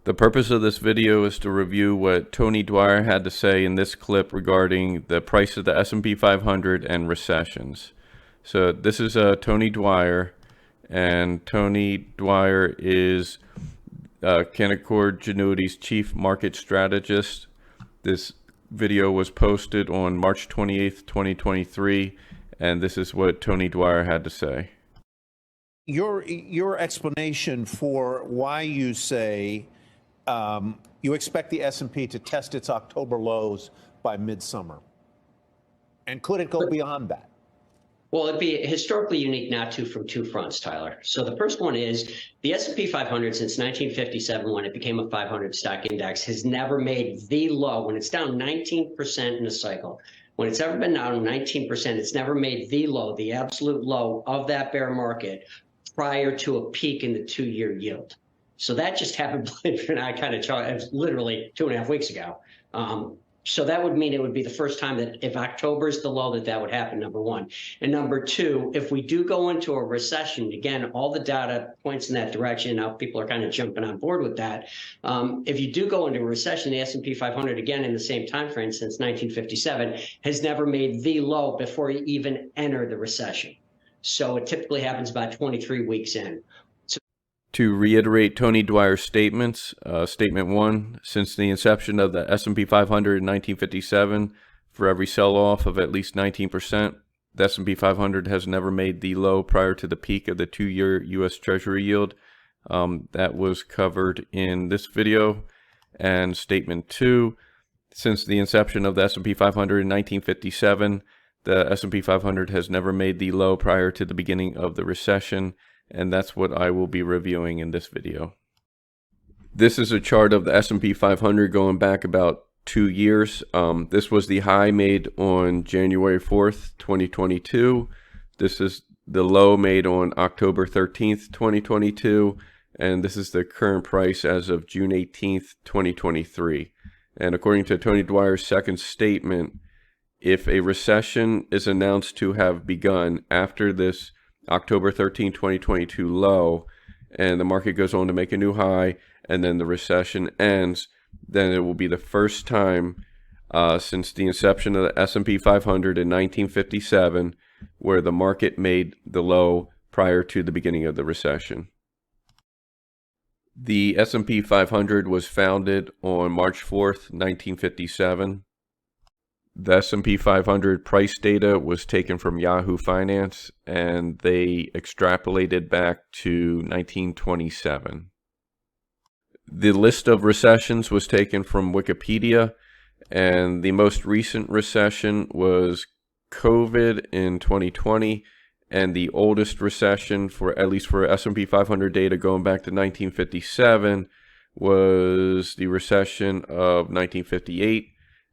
The purpose of this video is to review what Tony Dwyer had to say in this clip regarding the price of the S&P 500 and recessions. So this is Tony Dwyer, and Tony Dwyer is Canaccord Genuity's chief market strategist. This video was posted on March 28th, 2023, and this is what Tony Dwyer had to say. Your explanation for why you say you expect the S&P to test its October lows by midsummer, and could it go beyond that? Well, it'd be historically unique not to from two fronts, Tyler. So the first one is the S&P 500 since 1957, when it became a 500 stock index, has never made the low. When it's down 19% in a cycle, when it's ever been down 19%, it's never made the low, the absolute low of that bear market prior to a peak in the 2-year yield. So that just happened, believe it or not, it was literally 2.5 weeks ago. So that would mean it would be the first time that if October is the low that would happen, number one. And number two, if we do go into a recession, again, all the data points in that direction. Now people are kind of jumping on board with that. If you do go into a recession, the S&P 500, again, in the same time frame since 1957, has never made the low before you even enter the recession. So it typically happens about 23 weeks in. To reiterate Tony Dwyer's statements, statement one, since the inception of the S&P 500 in 1957, for every sell-off of at least 19%, the S&P 500 has never made the low prior to the peak of the 2-year U.S. Treasury yield. That was covered in this video. And statement two, since the inception of the S&P 500 in 1957, the S&P 500 has never made the low prior to the beginning of the recession. And that's what I will be reviewing in this video. This is a chart of the S&P 500 going back about 2 years. This was the high made on January 4th, 2022. This is the low made on October 13th, 2022. And this is the current price as of June 18th, 2023. And according to Tony Dwyer's second statement, if a recession is announced to have begun after this October 13, 2022 low, and the market goes on to make a new high, and then the recession ends, then it will be the first time since the inception of the S&P 500 in 1957 where the market made the low prior to the beginning of the recession. The S&P 500 was founded on March 4th, 1957. The S&P 500 price data was taken from Yahoo Finance, and they extrapolated back to 1927. The list of recessions was taken from Wikipedia, and the most recent recession was COVID in 2020, and the oldest recession, for at least for S&P 500 data going back to 1957, was the recession of 1958.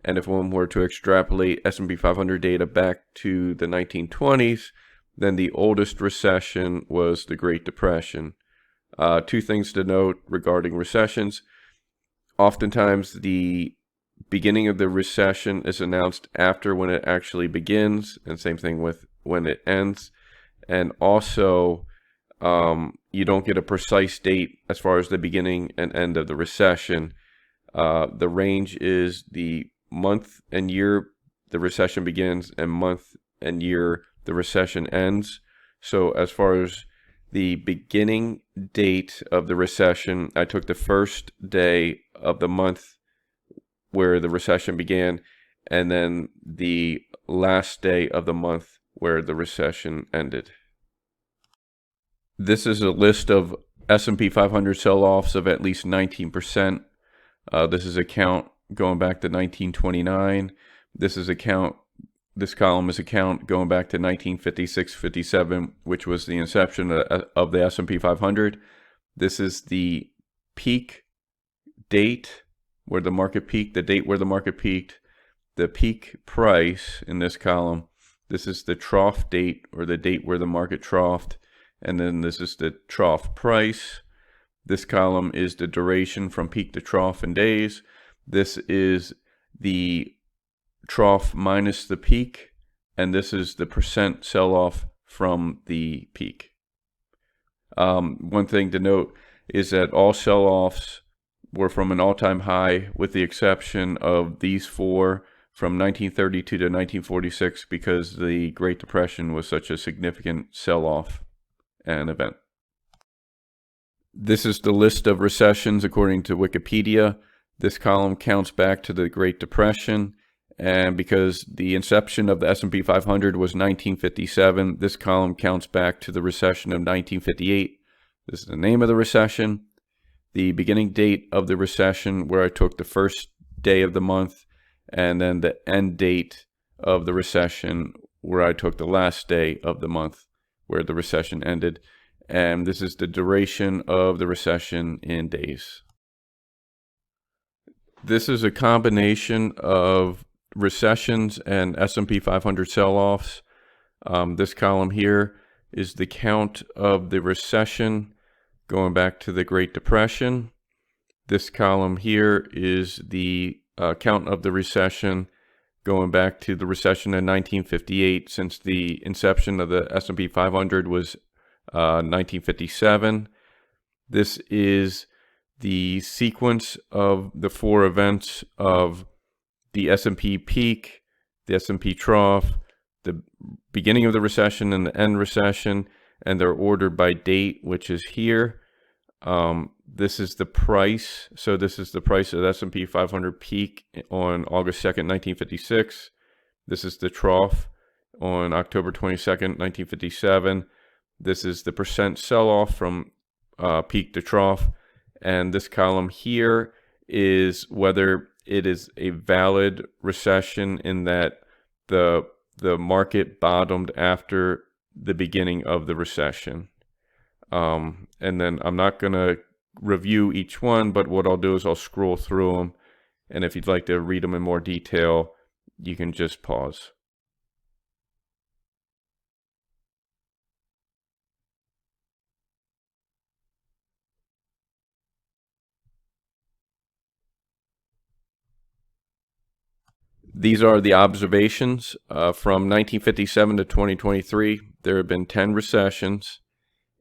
And if one were to extrapolate S&P 500 data back to the 1920s, then the oldest recession was the Great Depression. Two things to note regarding recessions. Oftentimes, the beginning of the recession is announced after when it actually begins, and same thing with when it ends. And also, you don't get a precise date as far as the beginning and end of the recession. The range is the month and year the recession begins, and month and year the recession ends. So as far as the beginning date of the recession, I took the first day of the month where the recession began, and then the last day of the month where the recession ended. This is a list of S&P 500 sell-offs of at least 19%. This is a count going back to 1929. This column is a count going back to 1956-57, which was the inception of the S&P 500. This is the peak date where the market peaked, the date where the market peaked, the peak price in this column. This is the trough date, or the date where the market troughed, and then this is the trough price. This column is the duration from peak to trough in days. This is the trough minus the peak, and this is the percent sell-off from the peak. One thing to note is that all sell-offs were from an all-time high, with the exception of these four from 1932 to 1946, because the Great Depression was such a significant sell-off and event. This is the list of recessions according to Wikipedia. This column counts back to the Great Depression, and because the inception of the S&P 500 was 1957, this column counts back to the recession of 1958. This is the name of the recession, the beginning date of the recession, where I took the first day of the month, and then the end date of the recession, where I took the last day of the month, where the recession ended. And this is the duration of the recession in days. This is a combination of recessions and S&P 500 sell-offs. This column here is the count of the recession going back to the Great Depression. This column here is the count of the recession going back to the recession in 1958, since the inception of the S&P 500 was 1957. This is the sequence of the four events of the S&P peak, the S&P trough, the beginning of the recession, and the end recession, and they're ordered by date, which is here. This is the price. So this is the price of the S&P 500 peak on August 2nd, 1956. This is the trough on October 22nd, 1957. This is the percent sell-off from peak to trough. And this column here is whether it is a valid recession, in that the market bottomed after the beginning of the recession. And then I'm not going to review each one, but what I'll do is I'll scroll through them. And if you'd like to read them in more detail, you can just pause. These are the observations from 1957 to 2023. There have been 10 recessions.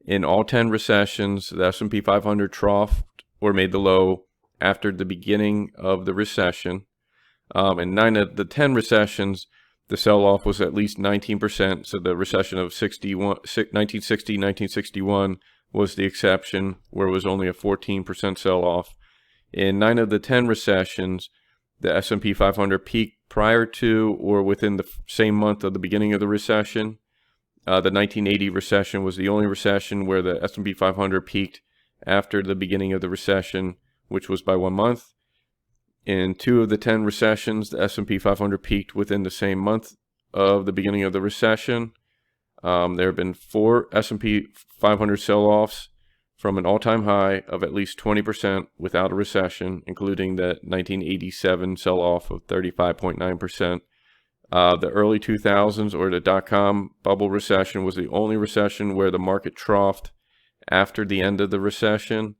In all 10 recessions, the S&P 500 troughed or made the low after the beginning of the recession. In 9 of the 10 recessions, the sell-off was at least 19%. So the recession of 1960-1961 was the exception, where it was only a 14% sell-off. In 9 of the 10 recessions, the S&P 500 peaked prior to or within the same month of the beginning of the recession. The 1980 recession was the only recession where the S&P 500 peaked after the beginning of the recession, which was by 1 month. In 2 of the 10 recessions, the S&P 500 peaked within the same month of the beginning of the recession. There have been 4 S&P 500 sell-offs from an all-time high of at least 20% without a recession, including the 1987 sell-off of 35.9%. The early 2000s, or the dot-com bubble recession, was the only recession where the market troughed after the end of the recession.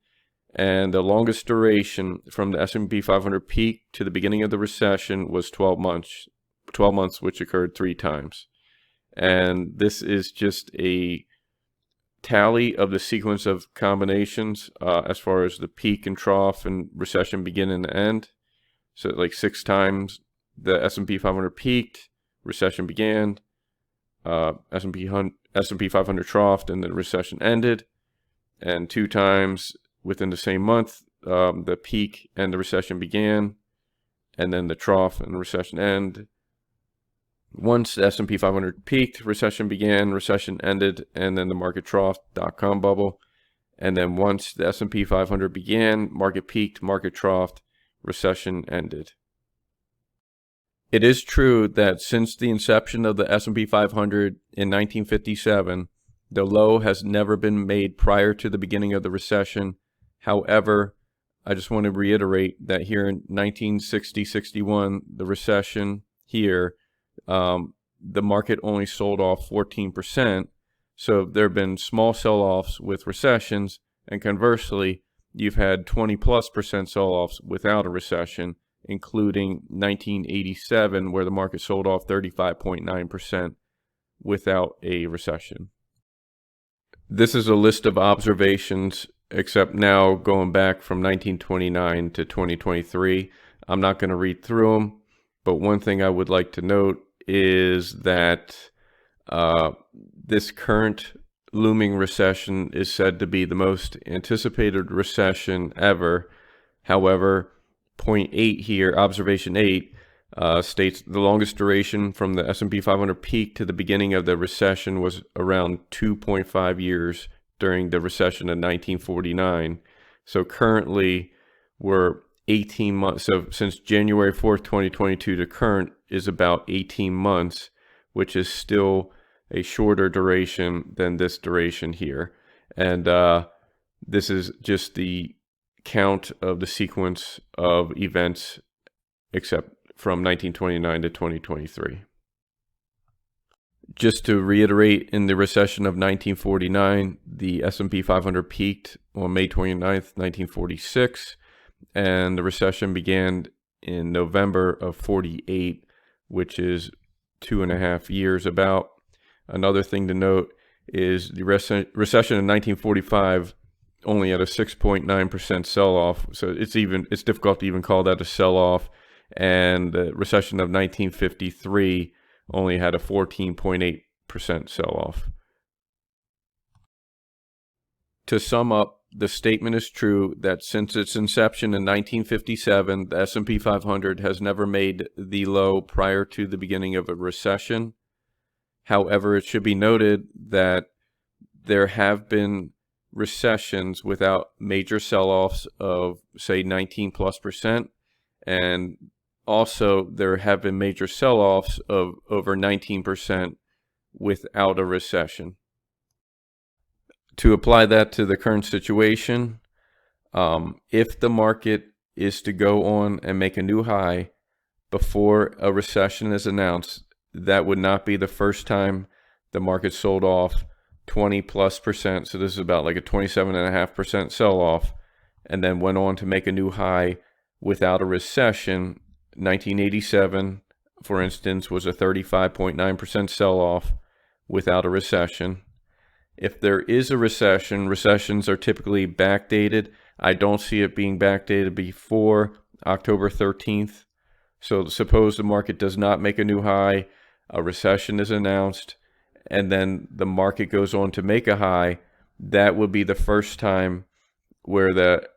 And the longest duration from the S&P 500 peak to the beginning of the recession was 12 months, which occurred 3 times. And this is just a tally of the sequence of combinations as far as the peak and trough and recession begin and end. So like 6 times the S&P 500 peaked, recession began, S&P 500 troughed, and the recession ended. And 2 times within the same month, the peak and the recession began, and then the trough and the recession end. Once the S&P 500 peaked, recession began, recession ended, and then the market troughed, dot-com bubble. And then once the S&P 500 began, market peaked, market troughed, recession ended. It is true that since the inception of the S&P 500 in 1957, the low has never been made prior to the beginning of the recession. However, I just want to reiterate that here in 1960-61, the recession here, the market only sold off 14%. So there have been small sell-offs with recessions, and conversely, you've had 20+% sell-offs without a recession, including 1987, where the market sold off 35.9% without a recession. This is a list of observations except now going back from 1929 to 2023. I'm not going to read through them, but one thing I would like to note is that this current looming recession is said to be the most anticipated recession ever. However, point 8 here, observation 8, states the longest duration from the S&P 500 peak to the beginning of the recession was around 2.5 years during the recession of 1949. So currently we're 18 months. So since January 4th, 2022 to current is about 18 months, which is still a shorter duration than this duration here. And this is just the count of the sequence of events except from 1929 to 2023. Just to reiterate, in the recession of 1949, the S&P 500 peaked on May 29th, 1946, and the recession began in November of 48, which is 2.5 years about. Another thing to note is the recession in 1945 only had a 6.9% sell-off, so it's difficult to even call that a sell-off. And the recession of 1953 only had a 14.8% sell-off. To sum up, the statement is true that since its inception in 1957, the S&P 500 has never made the low prior to the beginning of a recession. However, it should be noted that there have been recessions without major sell-offs of, say, 19+%, and also there have been major sell-offs of over 19% without a recession. To apply that to the current situation, if the market is to go on and make a new high before a recession is announced, that would not be the first time the market sold off 20+%. So this is about like a 27.5% sell-off, and then went on to make a new high without a recession. 1987, for instance, was a 35.9% sell-off without a recession. If there is a recession, recessions are typically backdated. I don't see it being backdated before October 13th. So suppose the market does not make a new high, a recession is announced, and then the market goes on to make a high. That would be the first time where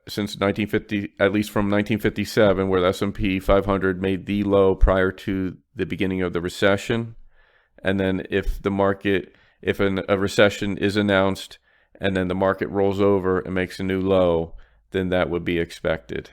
since 1950, at least from 1957, where the S&P 500 made the low prior to the beginning of the recession. And then if a recession is announced and then the market rolls over and makes a new low, then that would be expected.